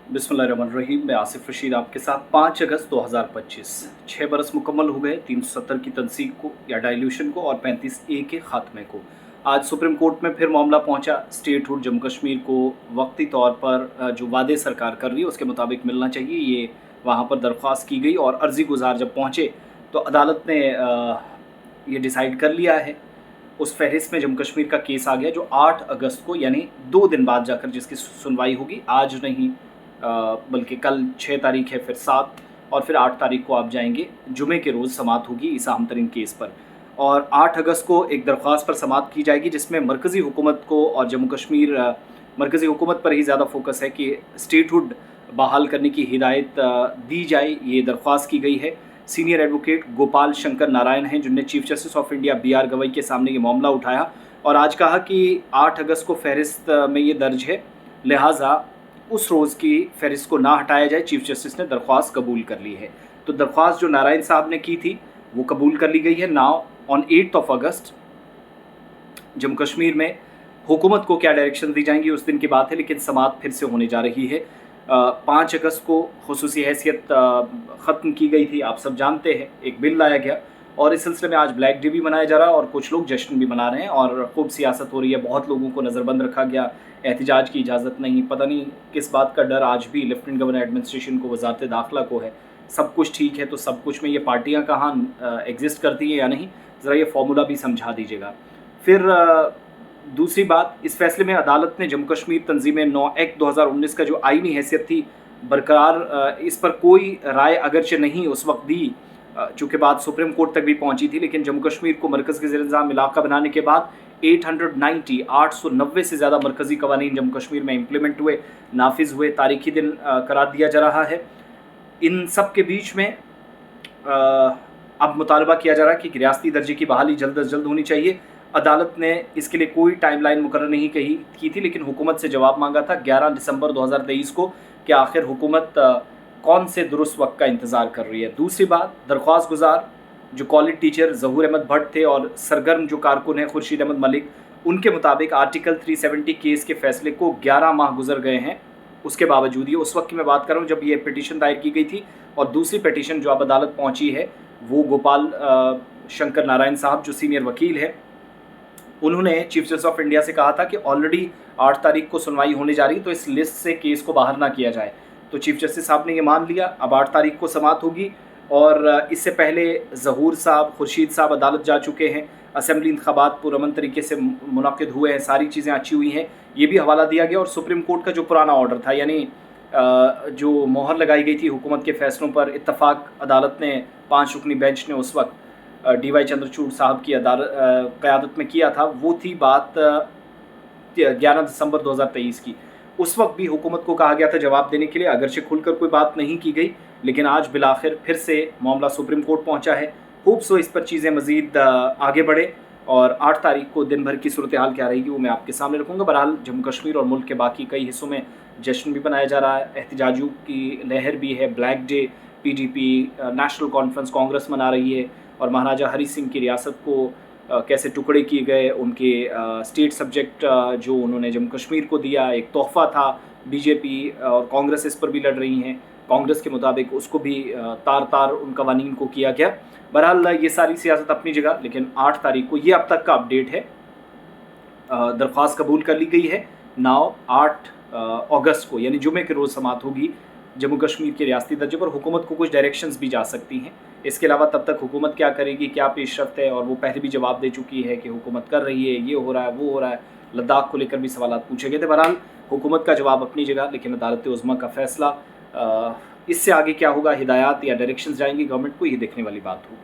बिस्मिल्लाहिर्रहमानिर्रहीम। मैं आसिफ रशीद आपके साथ। 5 अगस्त 2025, 6 बरस मुकम्मल हो गए 370 की तनसीक को या डाइल्यूशन को और 35A के ख़ात्मे को। आज सुप्रीम कोर्ट में फिर मामला पहुंचा। स्टेटहुड जम्मू कश्मीर को वक्ती तौर पर जो वादे सरकार कर रही है उसके मुताबिक मिलना चाहिए, ये वहाँ पर दरख्वास्त की गई और अर्ज़ी गुजार जब पहुँचे तो अदालत ने ये डिसाइड कर लिया है। उस फहरिस्त में जम्मू कश्मीर का केस आ गया जो 8 अगस्त को यानी 2 दिन बाद जाकर जिसकी सुनवाई होगी। आज नहीं बल्कि कल 6 तारीख है, फिर 7 और फिर 8 तारीख को आप जाएंगे। जुमे के रोज़ समाअत होगी इस अहम तरीन केस पर और 8 अगस्त को एक दरख्वास्त पर समाअत की जाएगी जिसमें मरकज़ी हुकूमत को और जम्मू कश्मीर मरकज़ी हुकूमत पर ही ज़्यादा फोकस है कि स्टेटहुड बहाल करने की हिदायत दी जाए। ये दरख्वास्त की गई है। सीनियर एडवोकेट गोपाल शंकर नारायण हैं जिनने chief justice of India BR Gavai के सामने ये मामला उठाया और आज कहा कि 8 अगस्त को फहरिस्त में ये दर्ज है, लिहाजा उस रोज़ की फहरिस्त को ना हटाया जाए। चीफ जस्टिस ने दरख्वास्त कबूल कर ली है। तो दरख्वास्त जो नारायण साहब ने की थी वो कबूल कर ली गई है। नाउ ऑन 8 अगस्त जम्मू कश्मीर में हुकूमत को क्या डायरेक्शन दी जाएंगी उस दिन की बात है, लेकिन समाअत फिर से होने जा रही है। 5 अगस्त को खुसूसी हैसियत ख़त्म की गई थी, आप सब जानते हैं। एक बिल लाया गया और इस सिलसिले में आज ब्लैक डे भी मनाया जा रहा है और कुछ लोग जश्न भी मना रहे हैं और खूब सियासत हो रही है। बहुत लोगों को नज़रबंद रखा गया, एहतजाज की इजाज़त नहीं। पता नहीं किस बात का डर आज भी लेफ्टिनेंट गवर्नर एडमिनिस्ट्रेशन को, वजारत दाखिला को है। सब कुछ ठीक है तो सब कुछ में ये पार्टियाँ कहाँ एग्जिस्ट करती हैं या नहीं, ज़रा ये फार्मूला भी समझा दीजिएगा। फिर दूसरी बात, इस फैसले में अदालत ने जम्मू कश्मीर तंजीमें 9 एक्ट 2019 का जो आईनी हैसियत थी बरकरार, इस पर कोई राय अगरचे नहीं उस वक्त दी, चूँकि बात सुप्रीम कोर्ट तक भी पहुंची थी, लेकिन जम्मू कश्मीर को मरकज़ के ज़ेर-ए-निज़ाम इलाका बनाने के बाद 890 से ज़्यादा मरकज़ी कवानीन जम्मू कश्मीर में इम्प्लीमेंट हुए, नाफिज हुए, तारीखी दिन करार दिया जा रहा है। इन सब के बीच में अब मुतालबा किया जा रहा है कि रियासती दर्जे की बहाली जल्द अज जल्द होनी चाहिए। अदालत ने इसके लिए कोई टाइमलाइन मुकर्रर नहीं की थी, लेकिन हुकूमत से जवाब मांगा था 11 दिसंबर 2023 को कि आखिर हुकूमत कौन से दुरुस्त वक्त का इंतज़ार कर रही है। दूसरी बात, दरख्वास्त गुजार जो कॉलेज टीचर ज़हूर अहमद भट्ट थे और सरगर्म जो कारकुन हैं खुर्शीद अहमद मलिक, उनके मुताबिक आर्टिकल 370 केस के फैसले को 11 माह गुजर गए हैं। उसके बावजूद ये उस वक्त की मैं बात कर रहा हूँ जब ये पिटीशन दायर की गई थी। और दूसरी पिटीशन जो अब अदालत पहुँची है वो गोपाल शंकर नारायण साहब जो सीनियर वकील है, उन्होंने चीफ जस्टिस ऑफ इंडिया से कहा था कि ऑलरेडी 8 तारीख को सुनवाई होने जा रही, तो इस लिस्ट से केस को बाहर ना किया जाए। तो चीफ जस्टिस साहब ने ये मान लिया। अब 8 तारीख को समाअत होगी और इससे पहले ज़हूर साहब, खुर्शीद साहब अदालत जा चुके हैं। असेंबली इंतखाबात पुरअमन तरीके से मुनक़िद हुए हैं, सारी चीज़ें अच्छी हुई हैं, ये भी हवाला दिया गया। और सुप्रीम कोर्ट का जो पुराना ऑर्डर था, यानी जो मोहर लगाई गई थी हुकूमत के फ़ैसलों पर, इत्तफ़ाक़ अदालत ने 5 रुकनी बेंच ने उस वक्त DY चंद्रचूड़ साहब की क़यादत में किया था, वो थी बात 11 दिसंबर 2023 की। उस वक्त भी हुकूमत को कहा गया था जवाब देने के लिए, अगरचे खुलकर कोई बात नहीं की गई, लेकिन आज बिलाखिर फिर से मामला सुप्रीम कोर्ट पहुंचा है। खूब सो इस पर चीज़ें मज़ीद आगे बढ़े और 8 तारीख को दिन भर की सूरत हाल क्या रहेगी वो मैं आपके सामने रखूँगा। बहरहाल जम्मू कश्मीर और मुल्क के बाकी कई हिस्सों में जश्न भी मनाया जा रहा है, एहतजाजों की लहर भी है। Black day PDP national conference Congress मना रही है और महाराजा हरी सिंह की रियासत को कैसे टुकड़े किए गए, उनके स्टेट सब्जेक्ट जो उन्होंने जम्मू कश्मीर को दिया एक तोहफ़ा था। BJP और कांग्रेस इस पर भी लड़ रही हैं। कांग्रेस के मुताबिक उसको भी तार उन कवानीन को किया गया। बहरहाल ये सारी सियासत अपनी जगह, लेकिन 8 तारीख को ये अब तक का अपडेट है। दरख्वास्त कबूल कर ली गई है। नाउ 8 अगस्त को यानी जुमे के रोज़ समाअत होगी जम्मू कश्मीर के रियासती दर्जे पर। हुकूमत को कुछ डायरेक्शंस भी जा सकती हैं। इसके अलावा तब तक हुकूमत क्या करेगी, क्या पेशरफ्त है, और वो पहले भी जवाब दे चुकी है कि हुकूमत कर रही है, ये हो रहा है, वो हो रहा है। लद्दाख को लेकर भी सवाल पूछे गए थे। बहरहाल हुकूमत का जवाब अपनी जगह, लेकिन अदालत उज़्मा का फ़ैसला, इससे आगे क्या होगा, हिदायत या डायरेक्शंस जाएंगी गवर्नमेंट को, ये देखने वाली बात होगी।